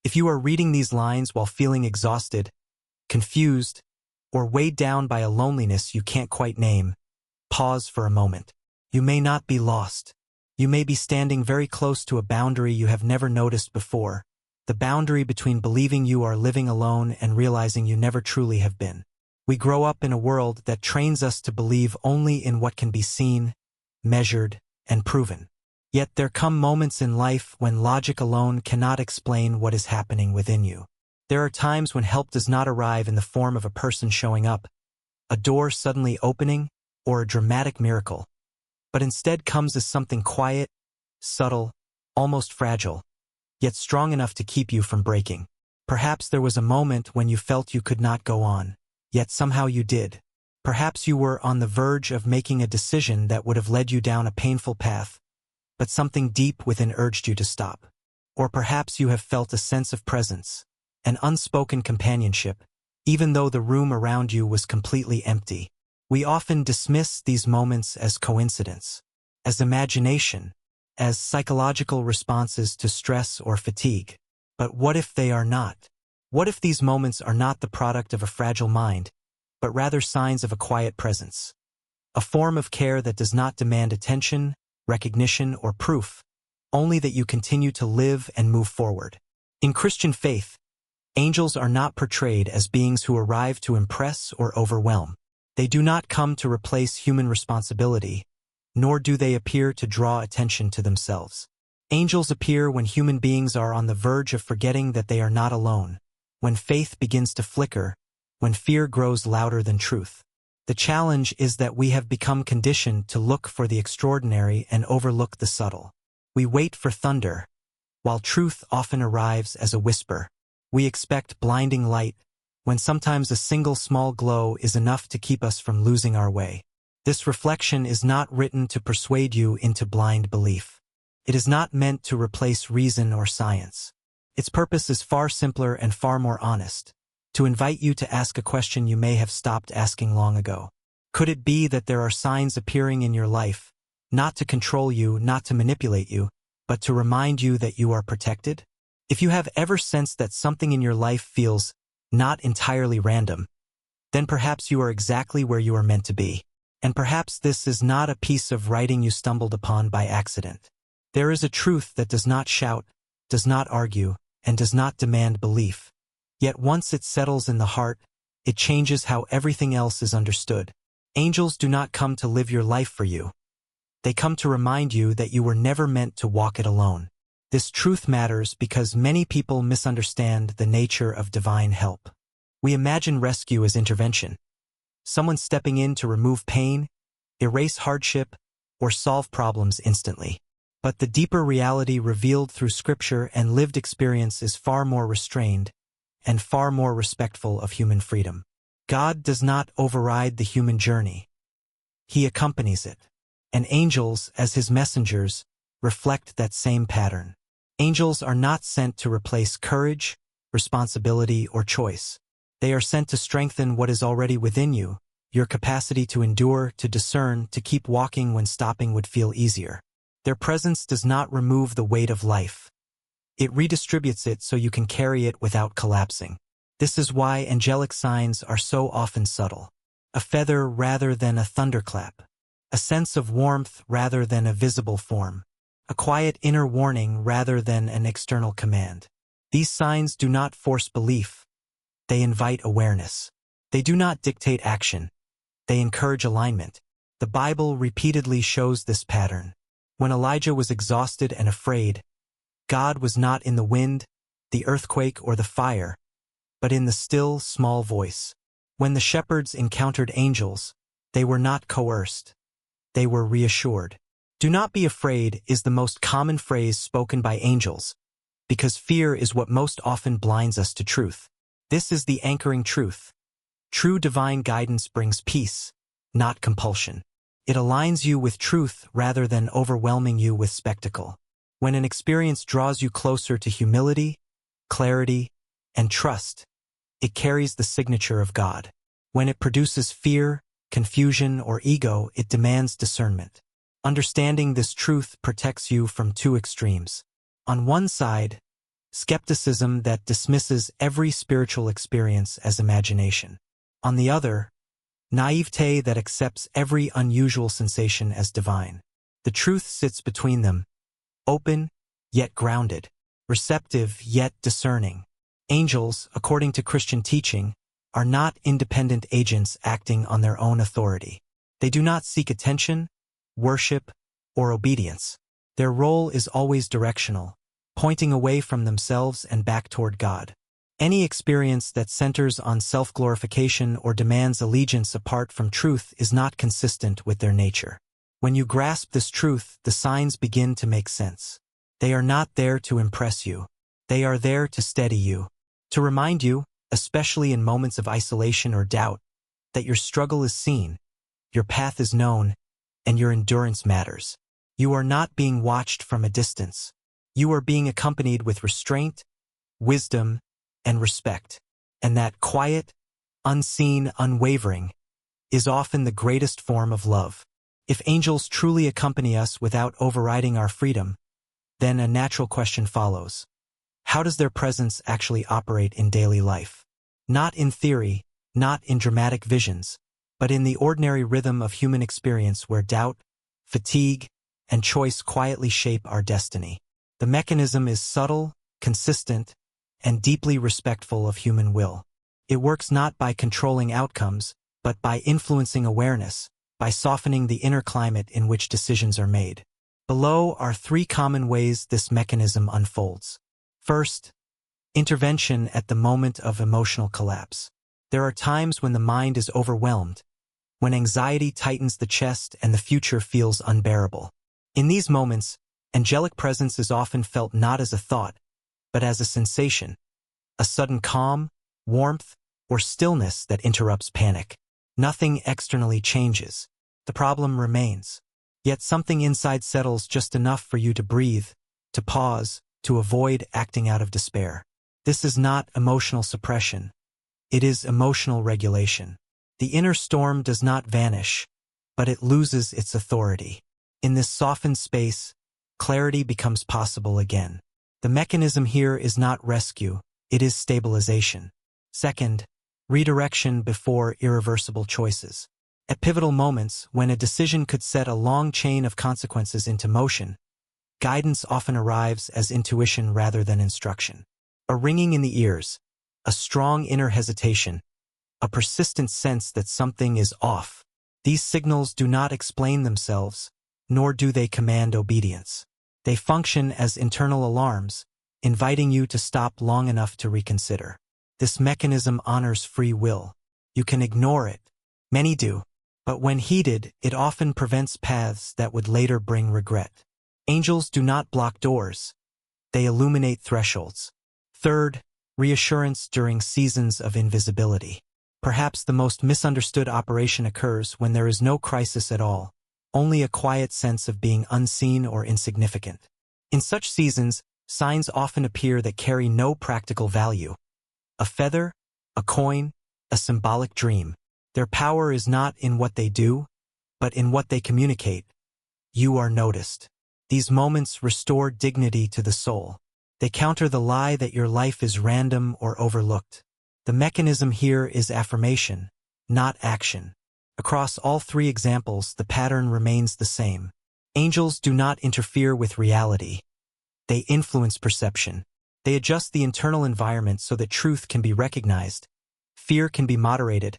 If you are reading these lines while feeling exhausted, confused, or weighed down by a loneliness you can't quite name, pause for a moment. You may not be lost. You may be standing very close to a boundary you have never noticed before, the boundary between believing you are living alone and realizing you never truly have been. We grow up in a world that trains us to believe only in what can be seen, measured, and proven. Yet there come moments in life when logic alone cannot explain what is happening within you. There are times when help does not arrive in the form of a person showing up, a door suddenly opening, or a dramatic miracle, but instead comes as something quiet, subtle, almost fragile, yet strong enough to keep you from breaking. Perhaps there was a moment when you felt you could not go on, yet somehow you did. Perhaps you were on the verge of making a decision that would have led you down a painful path, but something deep within urged you to stop. Or perhaps you have felt a sense of presence, an unspoken companionship, even though the room around you was completely empty. We often dismiss these moments as coincidence, as imagination, as psychological responses to stress or fatigue. But what if they are not? What if these moments are not the product of a fragile mind, but rather signs of a quiet presence? A form of care that does not demand attention, recognition, or proof, only that you continue to live and move forward. In Christian faith, angels are not portrayed as beings who arrive to impress or overwhelm. They do not come to replace human responsibility, nor do they appear to draw attention to themselves. Angels appear when human beings are on the verge of forgetting that they are not alone, when faith begins to flicker, when fear grows louder than truth. The challenge is that we have become conditioned to look for the extraordinary and overlook the subtle. We wait for thunder, while truth often arrives as a whisper. We expect blinding light, when sometimes a single small glow is enough to keep us from losing our way. This reflection is not written to persuade you into blind belief. It is not meant to replace reason or science. Its purpose is far simpler and far more honest, to invite you to ask a question you may have stopped asking long ago. Could it be that there are signs appearing in your life, not to control you, not to manipulate you, but to remind you that you are protected? If you have ever sensed that something in your life feels not entirely random, then perhaps you are exactly where you are meant to be. And perhaps this is not a piece of writing you stumbled upon by accident. There is a truth that does not shout, does not argue, and does not demand belief. Yet once it settles in the heart, it changes how everything else is understood. Angels do not come to live your life for you. They come to remind you that you were never meant to walk it alone. This truth matters because many people misunderstand the nature of divine help. We imagine rescue as intervention, someone stepping in to remove pain, erase hardship, or solve problems instantly. But the deeper reality revealed through Scripture and lived experience is far more restrained and far more respectful of human freedom. God does not override the human journey. He accompanies it. And angels, as his messengers, reflect that same pattern. Angels are not sent to replace courage, responsibility, or choice. They are sent to strengthen what is already within you, your capacity to endure, to discern, to keep walking when stopping would feel easier. Their presence does not remove the weight of life. It redistributes it so you can carry it without collapsing. This is why angelic signs are so often subtle. A feather rather than a thunderclap. A sense of warmth rather than a visible form. A quiet inner warning rather than an external command. These signs do not force belief. They invite awareness. They do not dictate action. They encourage alignment. The Bible repeatedly shows this pattern. When Elijah was exhausted and afraid, God was not in the wind, the earthquake, or the fire, but in the still, small voice. When the shepherds encountered angels, they were not coerced. They were reassured. Do not be afraid is the most common phrase spoken by angels, because fear is what most often blinds us to truth. This is the anchoring truth. True divine guidance brings peace, not compulsion. It aligns you with truth rather than overwhelming you with spectacle. When an experience draws you closer to humility, clarity, and trust, it carries the signature of God. When it produces fear, confusion, or ego, it demands discernment. Understanding this truth protects you from two extremes. On one side, skepticism that dismisses every spiritual experience as imagination. On the other, naivete that accepts every unusual sensation as divine. The truth sits between them, open yet grounded, receptive yet discerning. Angels, according to Christian teaching, are not independent agents acting on their own authority. They do not seek attention, worship, or obedience. Their role is always directional, pointing away from themselves and back toward God. Any experience that centers on self-glorification or demands allegiance apart from truth is not consistent with their nature. When you grasp this truth, the signs begin to make sense. They are not there to impress you. They are there to steady you, to remind you, especially in moments of isolation or doubt, that your struggle is seen, your path is known, and your endurance matters. You are not being watched from a distance. You are being accompanied with restraint, wisdom, and respect. And that quiet, unseen, unwavering, is often the greatest form of love. If angels truly accompany us without overriding our freedom, then a natural question follows. How does their presence actually operate in daily life? Not in theory, not in dramatic visions, but in the ordinary rhythm of human experience where doubt, fatigue, and choice quietly shape our destiny. The mechanism is subtle, consistent, and deeply respectful of human will. It works not by controlling outcomes, but by influencing awareness, by softening the inner climate in which decisions are made. Below are 3 common ways this mechanism unfolds. First, intervention at the moment of emotional collapse. There are times when the mind is overwhelmed, when anxiety tightens the chest and the future feels unbearable. In these moments, angelic presence is often felt not as a thought, but as a sensation, a sudden calm, warmth, or stillness that interrupts panic. Nothing externally changes. The problem remains. Yet something inside settles just enough for you to breathe, to pause, to avoid acting out of despair. This is not emotional suppression. It is emotional regulation. The inner storm does not vanish, but it loses its authority. In this softened space, clarity becomes possible again. The mechanism here is not rescue, it is stabilization. Second, redirection before irreversible choices. At pivotal moments, when a decision could set a long chain of consequences into motion, guidance often arrives as intuition rather than instruction. A ringing in the ears, a strong inner hesitation, a persistent sense that something is off. These signals do not explain themselves, nor do they command obedience. They function as internal alarms, inviting you to stop long enough to reconsider. This mechanism honors free will. You can ignore it. Many do. But when heeded, it often prevents paths that would later bring regret. Angels do not block doors. They illuminate thresholds. Third, reassurance during seasons of invisibility. Perhaps the most misunderstood operation occurs when there is no crisis at all, only a quiet sense of being unseen or insignificant. In such seasons, signs often appear that carry no practical value. A feather, a coin, a symbolic dream. Their power is not in what they do, but in what they communicate. You are noticed. These moments restore dignity to the soul. They counter the lie that your life is random or overlooked. The mechanism here is affirmation, not action. Across all 3 examples, the pattern remains the same. Angels do not interfere with reality. They influence perception. They adjust the internal environment so that truth can be recognized, fear can be moderated,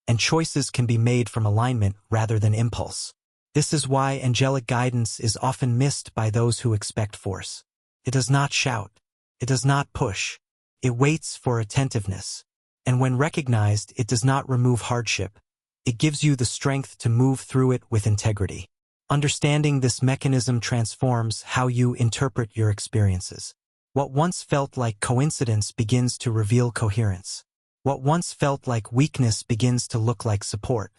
and choices can be made from alignment rather than impulse. This is why angelic guidance is often missed by those who expect force. It does not shout. It does not push. It waits for attentiveness. And when recognized, it does not remove hardship. It gives you the strength to move through it with integrity. Understanding this mechanism transforms how you interpret your experiences. What once felt like coincidence begins to reveal coherence. What once felt like weakness begins to look like support.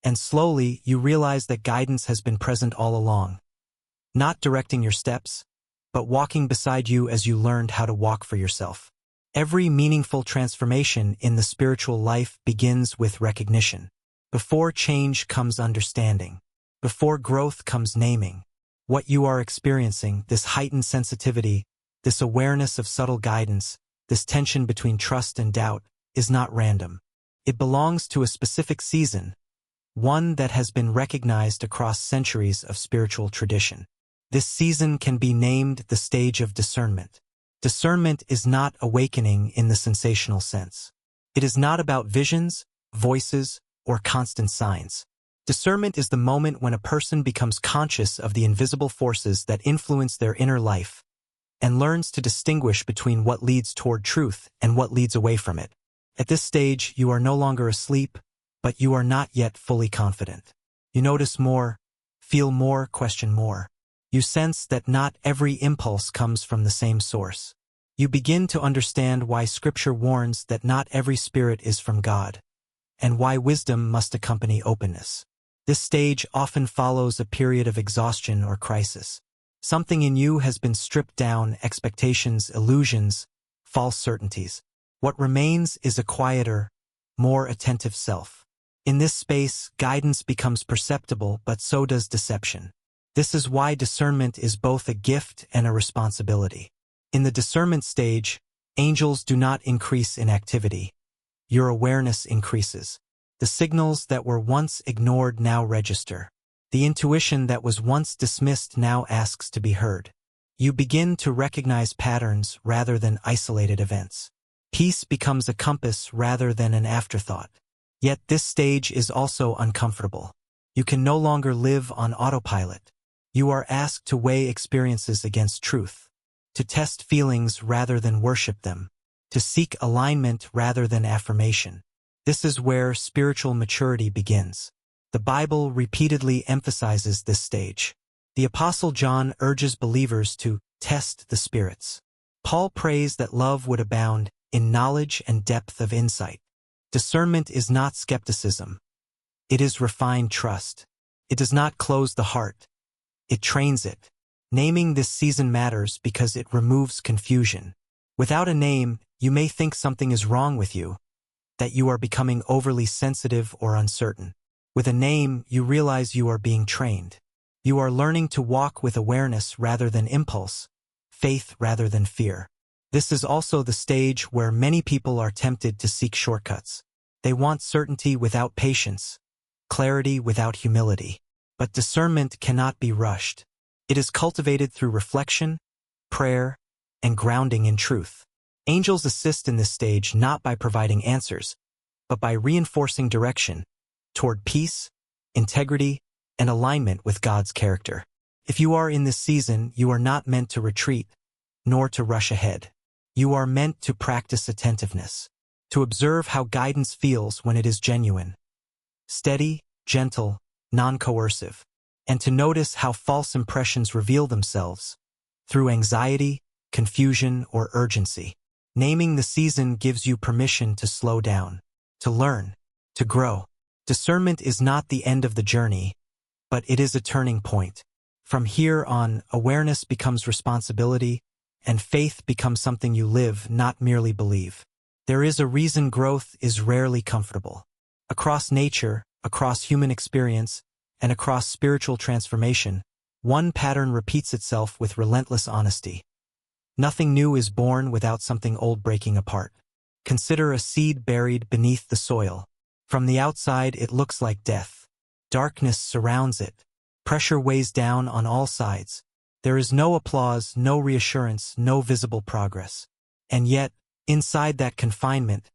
And slowly, you realize that guidance has been present all along. Not directing your steps, but walking beside you as you learned how to walk for yourself. Every meaningful transformation in the spiritual life begins with recognition. Before change comes understanding. Before growth comes naming. What you are experiencing, this heightened sensitivity, This awareness of subtle guidance, this tension between trust and doubt, is not random. It belongs to a specific season, one that has been recognized across centuries of spiritual tradition. This season can be named the stage of discernment. Discernment is not awakening in the sensational sense. It is not about visions, voices, or constant signs. Discernment is the moment when a person becomes conscious of the invisible forces that influence their inner life and learns to distinguish between what leads toward truth and what leads away from it. At this stage, you are no longer asleep, but you are not yet fully confident. You notice more, feel more, question more. You sense that not every impulse comes from the same source. You begin to understand why Scripture warns that not every spirit is from God, and why wisdom must accompany openness. This stage often follows a period of exhaustion or crisis. Something in you has been stripped down, expectations, illusions, false certainties. What remains is a quieter, more attentive self. In this space, guidance becomes perceptible, but so does deception. This is why discernment is both a gift and a responsibility. In the discernment stage, angels do not increase in activity. Your awareness increases. The signals that were once ignored now register. The intuition that was once dismissed now asks to be heard. You begin to recognize patterns rather than isolated events. Peace becomes a compass rather than an afterthought. Yet this stage is also uncomfortable. You can no longer live on autopilot. You are asked to weigh experiences against truth, to test feelings rather than worship them, to seek alignment rather than affirmation. This is where spiritual maturity begins. The Bible repeatedly emphasizes this stage. The Apostle John urges believers to test the spirits. Paul prays that love would abound in knowledge and depth of insight. Discernment is not skepticism. It is refined trust. It does not close the heart. It trains it. Naming this season matters because it removes confusion. Without a name, you may think something is wrong with you, that you are becoming overly sensitive or uncertain. With a name, you realize you are being trained. You are learning to walk with awareness rather than impulse, faith rather than fear. This is also the stage where many people are tempted to seek shortcuts. They want certainty without patience, clarity without humility. But discernment cannot be rushed. It is cultivated through reflection, prayer, and grounding in truth. Angels assist in this stage not by providing answers, but by reinforcing direction toward peace, integrity, and alignment with God's character. If you are in this season, you are not meant to retreat, nor to rush ahead. You are meant to practice attentiveness, to observe how guidance feels when it is genuine, steady, gentle, non-coercive, and to notice how false impressions reveal themselves through anxiety, confusion, or urgency. Naming the season gives you permission to slow down, to learn, to grow. Discernment is not the end of the journey, but it is a turning point. From here on, awareness becomes responsibility, and faith becomes something you live, not merely believe. There is a reason growth is rarely comfortable. Across nature, across human experience, and across spiritual transformation, one pattern repeats itself with relentless honesty. Nothing new is born without something old breaking apart. Consider a seed buried beneath the soil. From the outside, it looks like death. Darkness surrounds it. Pressure weighs down on all sides. There is no applause, no reassurance, no visible progress. And yet, inside that confinement,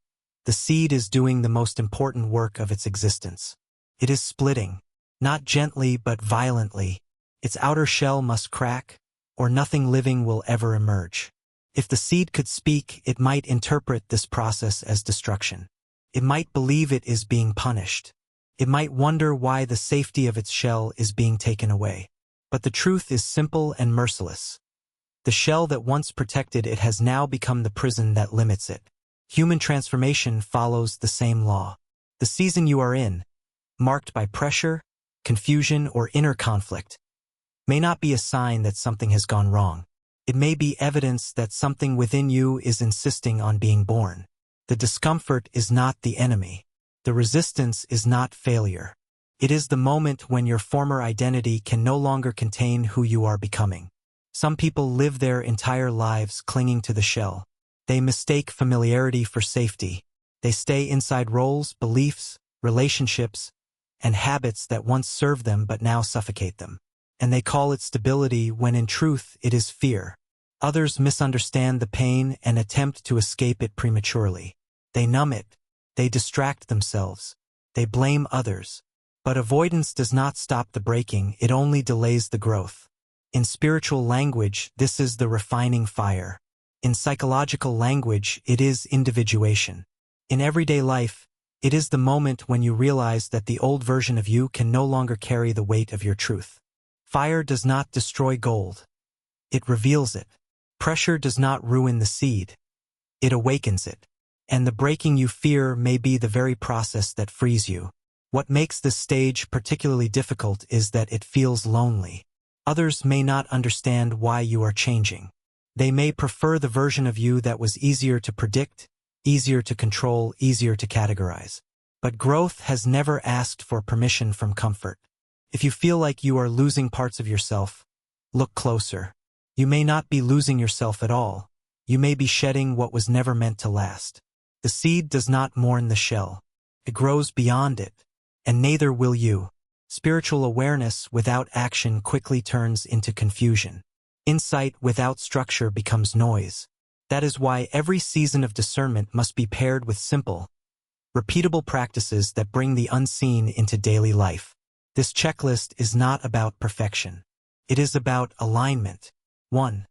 the seed is doing the most important work of its existence. It is splitting, not gently but violently. Its outer shell must crack, or nothing living will ever emerge. If the seed could speak, it might interpret this process as destruction. It might believe it is being punished. It might wonder why the safety of its shell is being taken away. But the truth is simple and merciless. The shell that once protected it has now become the prison that limits it. Human transformation follows the same law. The season you are in, marked by pressure, confusion, or inner conflict, may not be a sign that something has gone wrong. It may be evidence that something within you is insisting on being born. The discomfort is not the enemy. The resistance is not failure. It is the moment when your former identity can no longer contain who you are becoming. Some people live their entire lives clinging to the shell. They mistake familiarity for safety. They stay inside roles, beliefs, relationships, and habits that once served them but now suffocate them. And they call it stability when in truth it is fear. Others misunderstand the pain and attempt to escape it prematurely. They numb it. They distract themselves. They blame others. But avoidance does not stop the breaking, it only delays the growth. In spiritual language, this is the refining fire. In psychological language, it is individuation. In everyday life, it is the moment when you realize that the old version of you can no longer carry the weight of your truth. Fire does not destroy gold. It reveals it. Pressure does not ruin the seed. It awakens it. And the breaking you fear may be the very process that frees you. What makes this stage particularly difficult is that it feels lonely. Others may not understand why you are changing. They may prefer the version of you that was easier to predict, easier to control, easier to categorize. But growth has never asked for permission from comfort. If you feel like you are losing parts of yourself, look closer. You may not be losing yourself at all. You may be shedding what was never meant to last. The seed does not mourn the shell. It grows beyond it. And neither will you. Spiritual awareness without action quickly turns into confusion. Insight without structure becomes noise. That is why every season of discernment must be paired with simple, repeatable practices that bring the unseen into daily life. This checklist is not about perfection. It is about alignment. 1.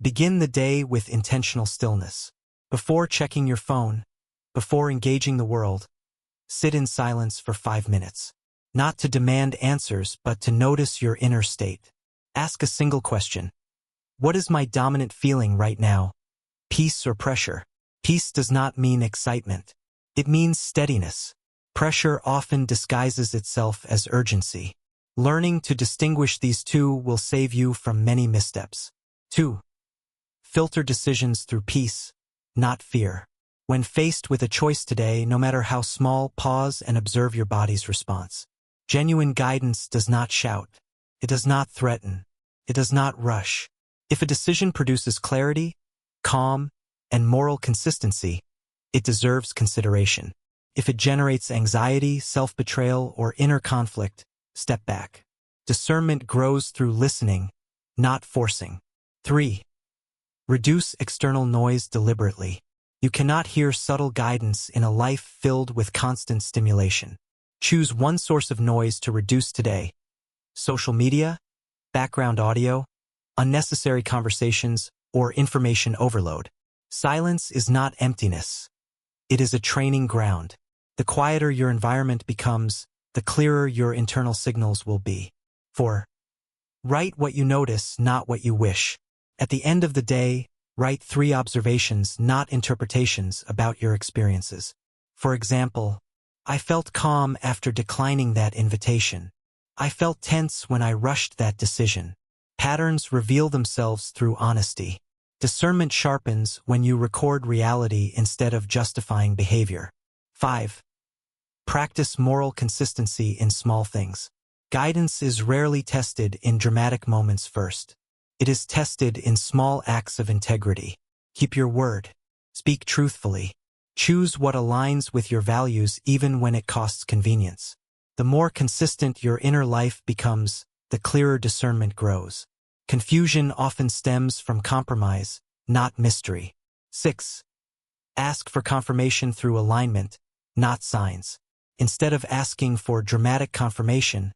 Begin the day with intentional stillness. Before checking your phone, before engaging the world, sit in silence for 5 minutes. Not to demand answers, but to notice your inner state. Ask a single question. What is my dominant feeling right now? Peace or pressure? Peace does not mean excitement. It means steadiness. Pressure often disguises itself as urgency. Learning to distinguish these two will save you from many missteps. 2. Filter decisions through peace, not fear. When faced with a choice today, no matter how small, pause and observe your body's response. Genuine guidance does not shout. It does not threaten. It does not rush. If a decision produces clarity, calm, and moral consistency, it deserves consideration. If it generates anxiety, self-betrayal, or inner conflict, step back. Discernment grows through listening, not forcing. 3. Reduce external noise deliberately. You cannot hear subtle guidance in a life filled with constant stimulation. Choose one source of noise to reduce today. Social media, background audio, unnecessary conversations, or information overload. Silence is not emptiness. It is a training ground. The quieter your environment becomes, the clearer your internal signals will be. 4. Write what you notice, not what you wish. At the end of the day, write 3 observations, not interpretations, about your experiences. For example, I felt calm after declining that invitation. I felt tense when I rushed that decision. Patterns reveal themselves through honesty. Discernment sharpens when you record reality instead of justifying behavior. 5. Practice moral consistency in small things. Guidance is rarely tested in dramatic moments first. It is tested in small acts of integrity. Keep your word. Speak truthfully. Choose what aligns with your values even when it costs convenience. The more consistent your inner life becomes, the clearer discernment grows. Confusion often stems from compromise, not mystery. 6. Ask for confirmation through alignment, not signs. Instead of asking for dramatic confirmation,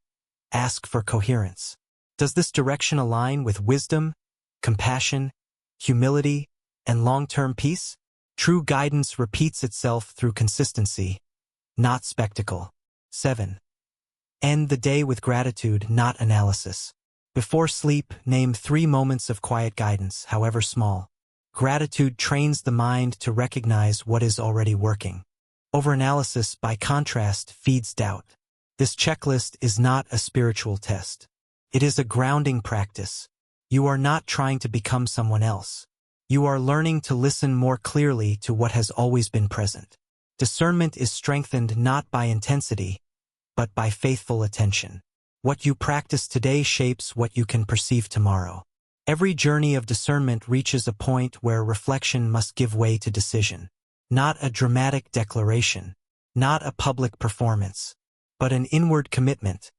ask for coherence. Does this direction align with wisdom, compassion, humility, and long-term peace? True guidance repeats itself through consistency, not spectacle. 7. End the day with gratitude, not analysis. Before sleep, name 3 moments of quiet guidance, however small. Gratitude trains the mind to recognize what is already working. Overanalysis, by contrast, feeds doubt. This checklist is not a spiritual test. It is a grounding practice. You are not trying to become someone else. You are learning to listen more clearly to what has always been present. Discernment is strengthened not by intensity, but by faithful attention. What you practice today shapes what you can perceive tomorrow. Every journey of discernment reaches a point where reflection must give way to decision. Not a dramatic declaration, not a public performance, but an inward commitment,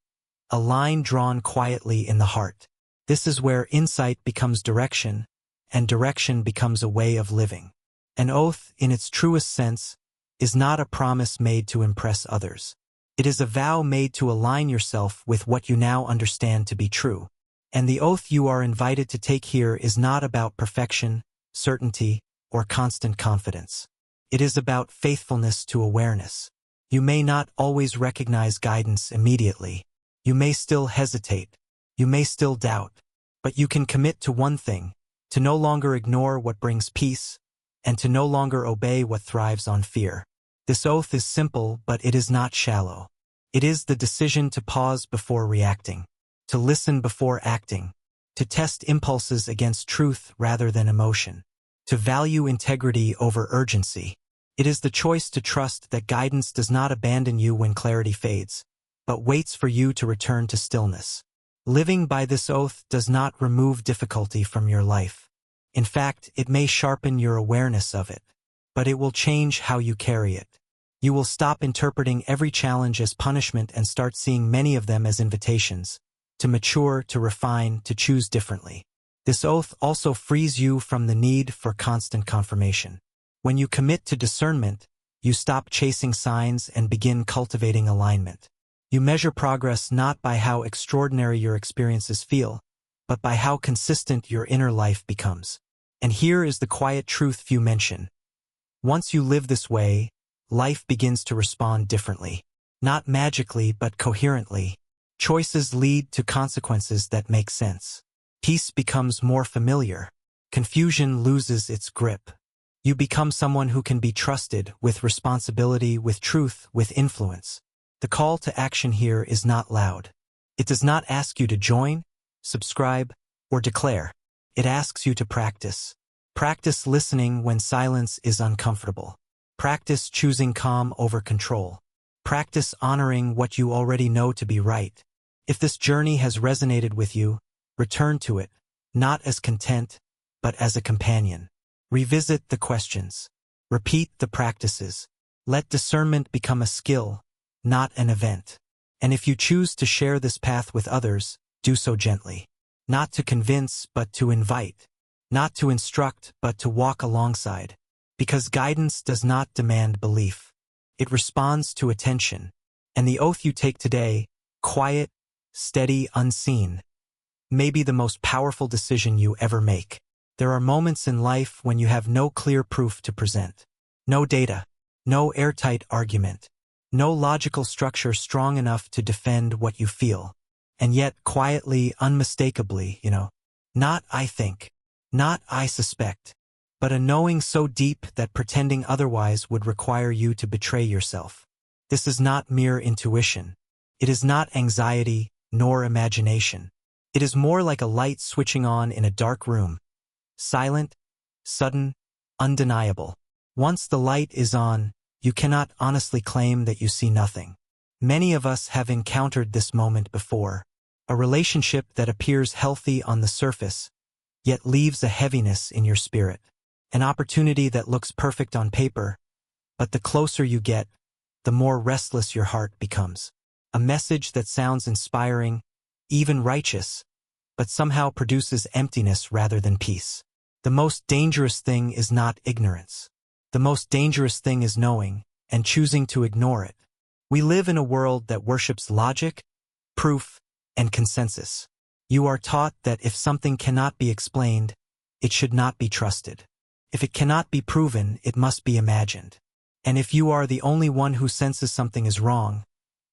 a line drawn quietly in the heart. This is where insight becomes direction, and direction becomes a way of living. An oath, in its truest sense, is not a promise made to impress others. It is a vow made to align yourself with what you now understand to be true. And the oath you are invited to take here is not about perfection, certainty, or constant confidence. It is about faithfulness to awareness. You may not always recognize guidance immediately. You may still hesitate. You may still doubt. But you can commit to one thing, to no longer ignore what brings peace, and to no longer obey what thrives on fear. This oath is simple, but it is not shallow. It is the decision to pause before reacting, to listen before acting, to test impulses against truth rather than emotion, to value integrity over urgency. It is the choice to trust that guidance does not abandon you when clarity fades, but waits for you to return to stillness. Living by this oath does not remove difficulty from your life. In fact, it may sharpen your awareness of it, but it will change how you carry it. You will stop interpreting every challenge as punishment and start seeing many of them as invitations, to mature, to refine, to choose differently. This oath also frees you from the need for constant confirmation. When you commit to discernment, you stop chasing signs and begin cultivating alignment. You measure progress not by how extraordinary your experiences feel, but by how consistent your inner life becomes. And here is the quiet truth few mention. Once you live this way, life begins to respond differently. Not magically, but coherently. Choices lead to consequences that make sense. Peace becomes more familiar. Confusion loses its grip. You become someone who can be trusted, with responsibility, with truth, with influence. The call to action here is not loud. It does not ask you to join, subscribe, or declare. It asks you to practice. Practice listening when silence is uncomfortable. Practice choosing calm over control. Practice honoring what you already know to be right. If this journey has resonated with you, return to it, not as content, but as a companion. Revisit the questions. Repeat the practices. Let discernment become a skill, not an event. And if you choose to share this path with others, do so gently. Not to convince, but to invite. Not to instruct, but to walk alongside. Because guidance does not demand belief. It responds to attention. And the oath you take today, quiet, steady, unseen, may be the most powerful decision you ever make. There are moments in life when you have no clear proof to present. No data, no airtight argument, no logical structure strong enough to defend what you feel. And yet, quietly, unmistakably, not I think, not I suspect, but a knowing so deep that pretending otherwise would require you to betray yourself. This is not mere intuition. It is not anxiety, nor imagination. It is more like a light switching on in a dark room. Silent, sudden, undeniable. Once the light is on, you cannot honestly claim that you see nothing. Many of us have encountered this moment before. A relationship that appears healthy on the surface, yet leaves a heaviness in your spirit. An opportunity that looks perfect on paper, but the closer you get, the more restless your heart becomes. A message that sounds inspiring, even righteous, but somehow produces emptiness rather than peace. The most dangerous thing is not ignorance. The most dangerous thing is knowing, and choosing to ignore it. We live in a world that worships logic, proof, and consensus. You are taught that if something cannot be explained, it should not be trusted. If it cannot be proven, it must be imagined. And if you are the only one who senses something is wrong,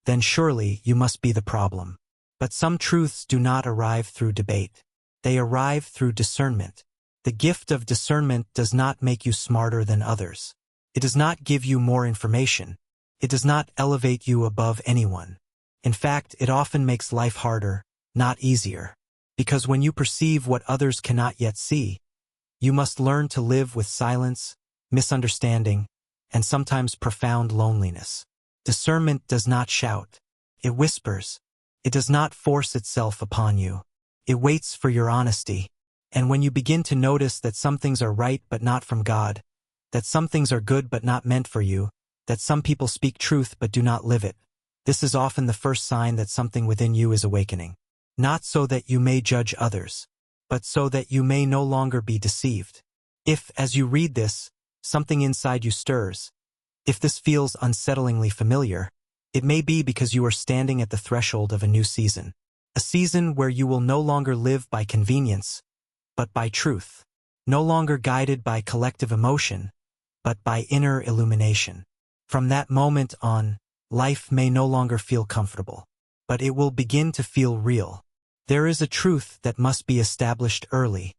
then surely you must be the problem. But some truths do not arrive through debate. They arrive through discernment. The gift of discernment does not make you smarter than others. It does not give you more information. It does not elevate you above anyone. In fact, it often makes life harder, not easier. Because when you perceive what others cannot yet see, you must learn to live with silence, misunderstanding, and sometimes profound loneliness. Discernment does not shout. It whispers. It does not force itself upon you. It waits for your honesty. And when you begin to notice that some things are right but not from God, that some things are good but not meant for you, that some people speak truth but do not live it, this is often the first sign that something within you is awakening. Not so that you may judge others, but so that you may no longer be deceived. If, as you read this, something inside you stirs, if this feels unsettlingly familiar, it may be because you are standing at the threshold of a new season. A season where you will no longer live by convenience, but by truth. No longer guided by collective emotion, but by inner illumination. From that moment on, life may no longer feel comfortable, but it will begin to feel real. There is a truth that must be established early,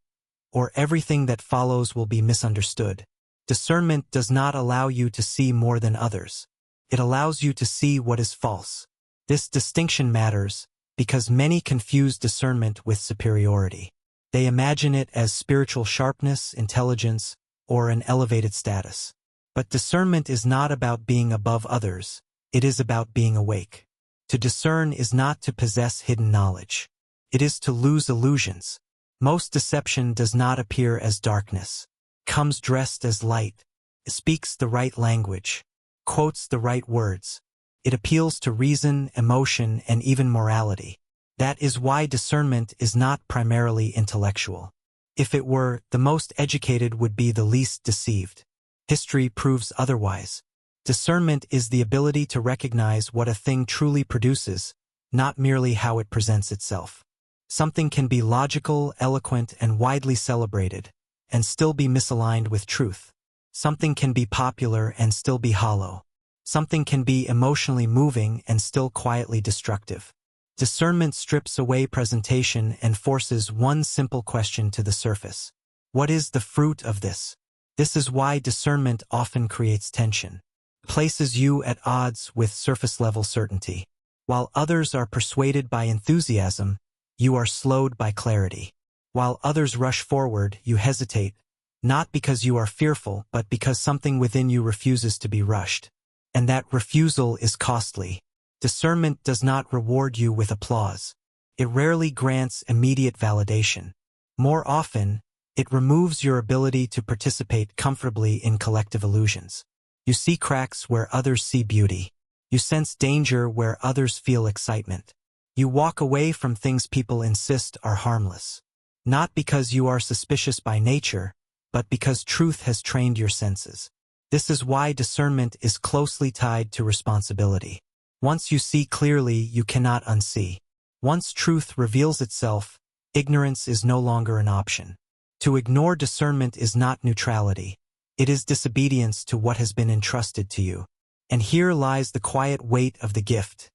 or everything that follows will be misunderstood. Discernment does not allow you to see more than others. It allows you to see what is false. This distinction matters because many confuse discernment with superiority. They imagine it as spiritual sharpness, intelligence, or an elevated status. But discernment is not about being above others. It is about being awake. To discern is not to possess hidden knowledge. It is to lose illusions. Most deception does not appear as darkness. It comes dressed as light. It speaks the right language, quotes the right words. It appeals to reason, emotion, and even morality. That is why discernment is not primarily intellectual. If it were, the most educated would be the least deceived. History proves otherwise. Discernment is the ability to recognize what a thing truly produces, not merely how it presents itself. Something can be logical, eloquent, and widely celebrated, and still be misaligned with truth. Something can be popular and still be hollow. Something can be emotionally moving and still quietly destructive. Discernment strips away presentation and forces one simple question to the surface. What is the fruit of this? This is why discernment often creates tension. It places you at odds with surface-level certainty. While others are persuaded by enthusiasm, you are slowed by clarity. While others rush forward, you hesitate, not because you are fearful, but because something within you refuses to be rushed. And that refusal is costly. Discernment does not reward you with applause. It rarely grants immediate validation. More often, it removes your ability to participate comfortably in collective illusions. You see cracks where others see beauty. You sense danger where others feel excitement. You walk away from things people insist are harmless. Not because you are suspicious by nature, but because truth has trained your senses. This is why discernment is closely tied to responsibility. Once you see clearly, you cannot unsee. Once truth reveals itself, ignorance is no longer an option. To ignore discernment is not neutrality. It is disobedience to what has been entrusted to you. And here lies the quiet weight of the gift.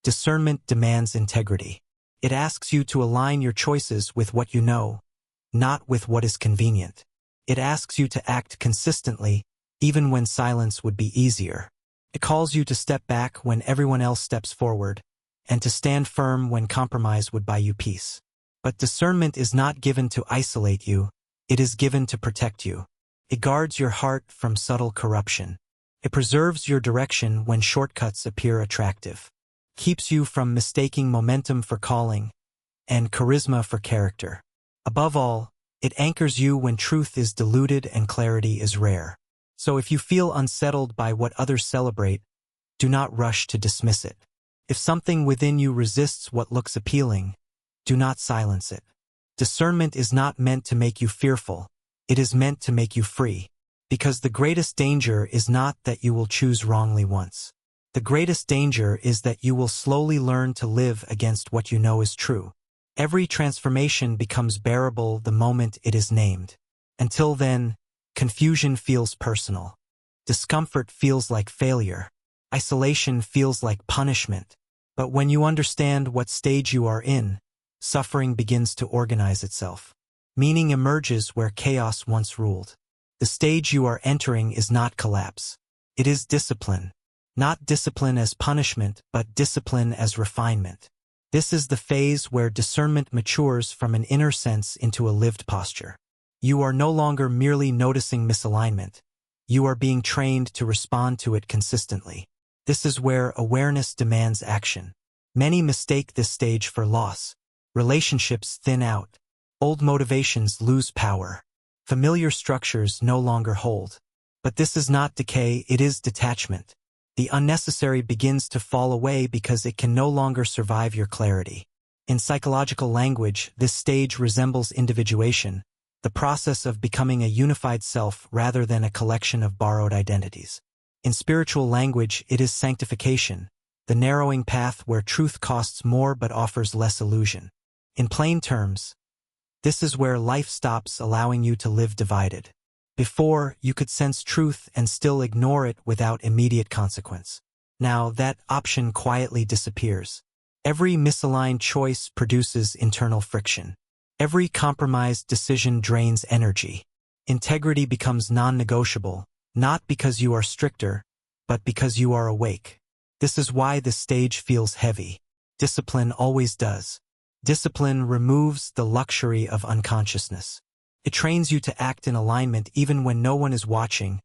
Discernment demands integrity. It asks you to align your choices with what you know, not with what is convenient. It asks you to act consistently, even when silence would be easier. It calls you to step back when everyone else steps forward, and to stand firm when compromise would buy you peace. But discernment is not given to isolate you, it is given to protect you. It guards your heart from subtle corruption. It preserves your direction when shortcuts appear attractive. Keeps you from mistaking momentum for calling, and charisma for character. Above all, it anchors you when truth is diluted and clarity is rare. So if you feel unsettled by what others celebrate, do not rush to dismiss it. If something within you resists what looks appealing, do not silence it. Discernment is not meant to make you fearful, it is meant to make you free. Because the greatest danger is not that you will choose wrongly once. The greatest danger is that you will slowly learn to live against what you know is true. Every transformation becomes bearable the moment it is named. Until then, confusion feels personal. Discomfort feels like failure. Isolation feels like punishment. But when you understand what stage you are in, suffering begins to organize itself. Meaning emerges where chaos once ruled. The stage you are entering is not collapse. It is discipline. Not discipline as punishment, but discipline as refinement. This is the phase where discernment matures from an inner sense into a lived posture. You are no longer merely noticing misalignment. You are being trained to respond to it consistently. This is where awareness demands action. Many mistake this stage for loss. Relationships thin out. Old motivations lose power. Familiar structures no longer hold. But this is not decay, it is detachment. The unnecessary begins to fall away because it can no longer survive your clarity. In psychological language, this stage resembles individuation, the process of becoming a unified self rather than a collection of borrowed identities. In spiritual language, it is sanctification, the narrowing path where truth costs more but offers less illusion. In plain terms, this is where life stops allowing you to live divided. Before, you could sense truth and still ignore it without immediate consequence. Now, that option quietly disappears. Every misaligned choice produces internal friction. Every compromised decision drains energy. Integrity becomes non-negotiable, not because you are stricter, but because you are awake. This is why this stage feels heavy. Discipline always does. Discipline removes the luxury of unconsciousness. It trains you to act in alignment even when no one is watching,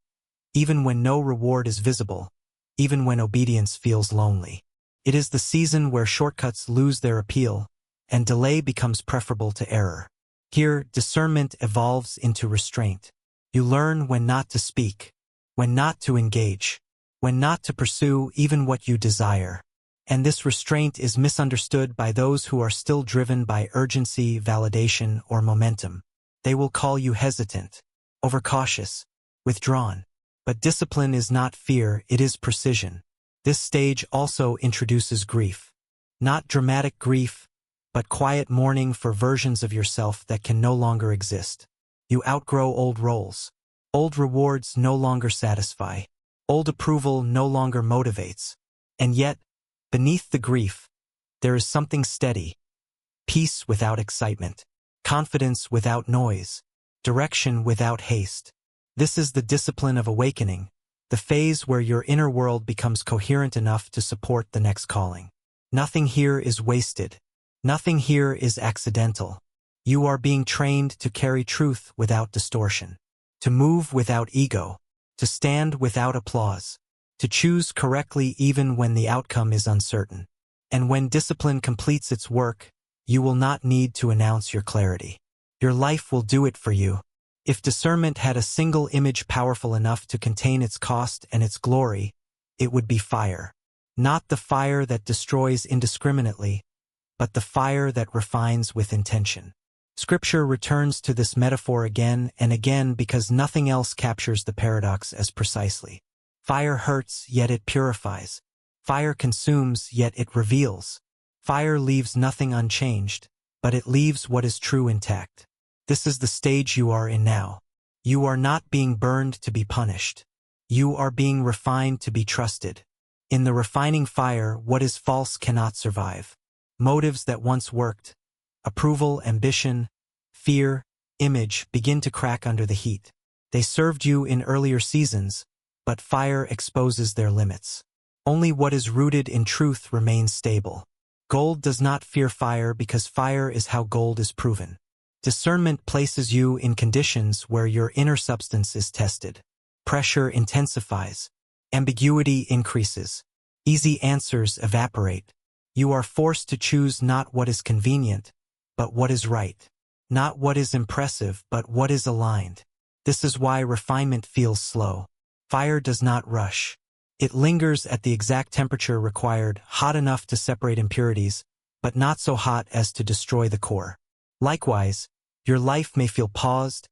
even when no reward is visible, even when obedience feels lonely. It is the season where shortcuts lose their appeal, and delay becomes preferable to error. Here, discernment evolves into restraint. You learn when not to speak, when not to engage, when not to pursue even what you desire. And this restraint is misunderstood by those who are still driven by urgency, validation, or momentum. They will call you hesitant, overcautious, withdrawn. But discipline is not fear, it is precision. This stage also introduces grief. Not dramatic grief, but quiet mourning for versions of yourself that can no longer exist. You outgrow old roles. Old rewards no longer satisfy. Old approval no longer motivates. And yet, beneath the grief, there is something steady. Peace without excitement. Confidence without noise. Direction without haste. This is the discipline of awakening, the phase where your inner world becomes coherent enough to support the next calling. Nothing here is wasted. Nothing here is accidental. You are being trained to carry truth without distortion, to move without ego, to stand without applause, to choose correctly even when the outcome is uncertain. And when discipline completes its work, you will not need to announce your clarity. Your life will do it for you. If discernment had a single image powerful enough to contain its cost and its glory, it would be fire. Not the fire that destroys indiscriminately, but the fire that refines with intention. Scripture returns to this metaphor again and again because nothing else captures the paradox as precisely. Fire hurts, yet it purifies. Fire consumes, yet it reveals. Fire leaves nothing unchanged, but it leaves what is true intact. This is the stage you are in now. You are not being burned to be punished. You are being refined to be trusted. In the refining fire, what is false cannot survive. Motives that once worked, approval, ambition, fear, image, begin to crack under the heat. They served you in earlier seasons, but fire exposes their limits. Only what is rooted in truth remains stable. Gold does not fear fire because fire is how gold is proven. Discernment places you in conditions where your inner substance is tested. Pressure intensifies. Ambiguity increases. Easy answers evaporate. You are forced to choose not what is convenient, but what is right. Not what is impressive, but what is aligned. This is why refinement feels slow. Fire does not rush. It lingers at the exact temperature required, hot enough to separate impurities, but not so hot as to destroy the core. Likewise, your life may feel paused,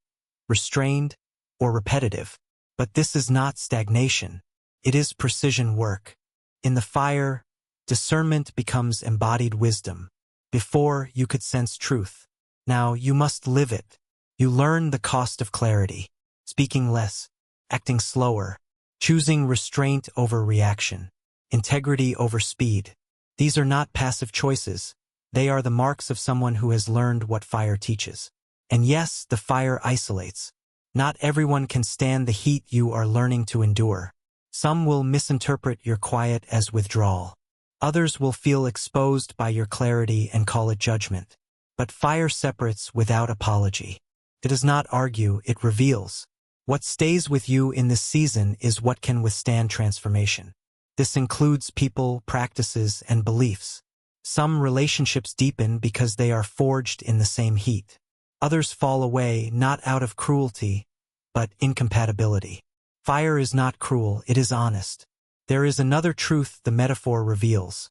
restrained, or repetitive, but this is not stagnation. It is precision work. In the fire, discernment becomes embodied wisdom. Before, you could sense truth. Now, you must live it. You learn the cost of clarity, speaking less, acting slower, choosing restraint over reaction, integrity over speed. These are not passive choices. They are the marks of someone who has learned what fire teaches. And yes, the fire isolates. Not everyone can stand the heat you are learning to endure. Some will misinterpret your quiet as withdrawal. Others will feel exposed by your clarity and call it judgment. But fire separates without apology. It does not argue, it reveals. What stays with you in this season is what can withstand transformation. This includes people, practices, and beliefs. Some relationships deepen because they are forged in the same heat. Others fall away not out of cruelty, but incompatibility. Fire is not cruel, it is honest. There is another truth the metaphor reveals.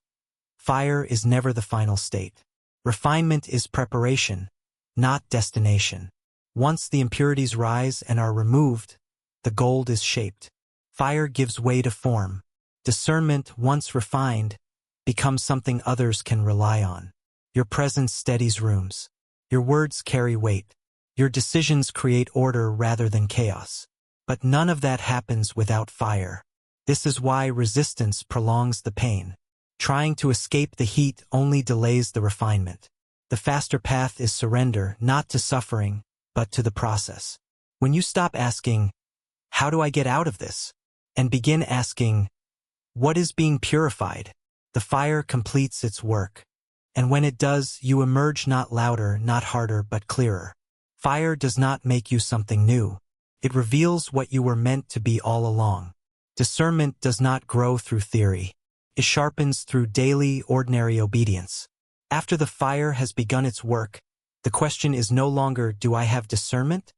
Fire is never the final state. Refinement is preparation, not destination. Once the impurities rise and are removed, the gold is shaped. Fire gives way to form. Discernment, once refined, becomes something others can rely on. Your presence steadies rooms. Your words carry weight. Your decisions create order rather than chaos. But none of that happens without fire. This is why resistance prolongs the pain. Trying to escape the heat only delays the refinement. The faster path is surrender, not to suffering, but to the process. When you stop asking, "How do I get out of this?" and begin asking, "What is being purified?" the fire completes its work. And when it does, you emerge not louder, not harder, but clearer. Fire does not make you something new. It reveals what you were meant to be all along. Discernment does not grow through theory. It sharpens through daily, ordinary obedience. After the fire has begun its work, the question is no longer, do I have discernment?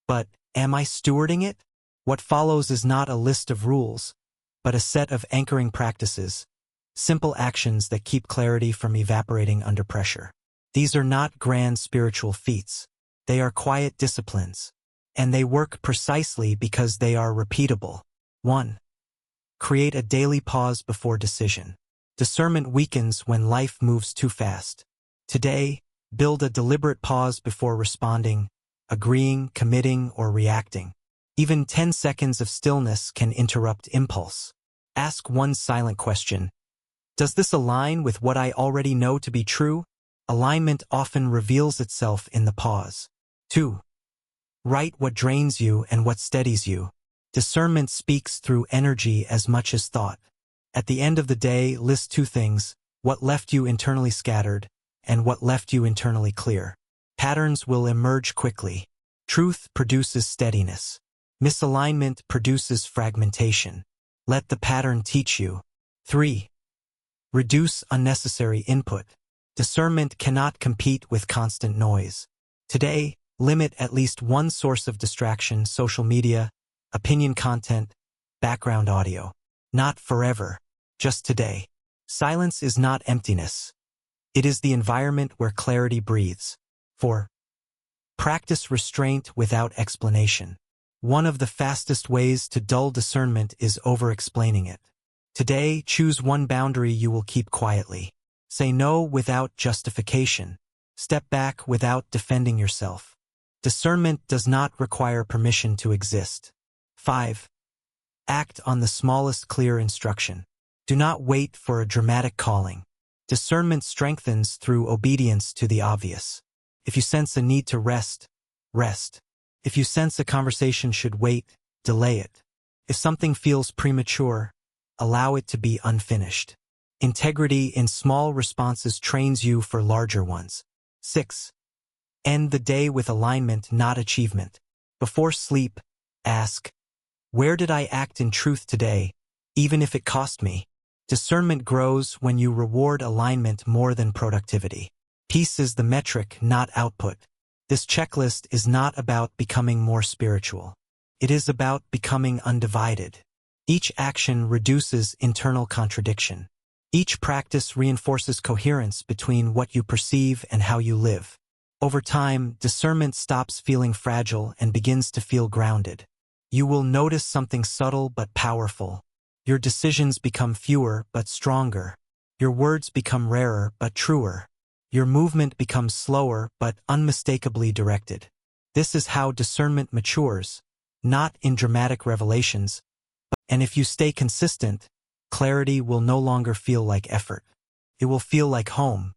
But, am I stewarding it? What follows is not a list of rules, but a set of anchoring practices, simple actions that keep clarity from evaporating under pressure. These are not grand spiritual feats. They are quiet disciplines, and they work precisely because they are repeatable. 1. Create a daily pause before decision. Discernment weakens when life moves too fast. Today, build a deliberate pause before responding, agreeing, committing, or reacting. Even 10 seconds of stillness can interrupt impulse. Ask one silent question. Does this align with what I already know to be true? Alignment often reveals itself in the pause. 2. Write what drains you and what steadies you. Discernment speaks through energy as much as thought. At the end of the day, list 2 things: what left you internally scattered and what left you internally clear. Patterns will emerge quickly. Truth produces steadiness. Misalignment produces fragmentation. Let the pattern teach you. 3. Reduce unnecessary input. Discernment cannot compete with constant noise. Today, limit at least one source of distraction: social media, opinion content, background audio. Not forever, just today. Silence is not emptiness. It is the environment where clarity breathes. 4. Practice restraint without explanation. One of the fastest ways to dull discernment is over-explaining it. Today, choose one boundary you will keep quietly. Say no without justification. Step back without defending yourself. Discernment does not require permission to exist. 5. Act on the smallest clear instruction. Do not wait for a dramatic calling. Discernment strengthens through obedience to the obvious. If you sense a need to rest, rest. If you sense a conversation should wait, delay it. If something feels premature, allow it to be unfinished. Integrity in small responses trains you for larger ones. 6. End the day with alignment, not achievement. Before sleep, ask, where did I act in truth today, even if it cost me? Discernment grows when you reward alignment more than productivity. Peace is the metric, not output. This checklist is not about becoming more spiritual. It is about becoming undivided. Each action reduces internal contradiction. Each practice reinforces coherence between what you perceive and how you live. Over time, discernment stops feeling fragile and begins to feel grounded. You will notice something subtle but powerful. Your decisions become fewer but stronger. Your words become rarer but truer. Your movement becomes slower but unmistakably directed. This is how discernment matures, not in dramatic revelations. And if you stay consistent, clarity will no longer feel like effort. It will feel like home.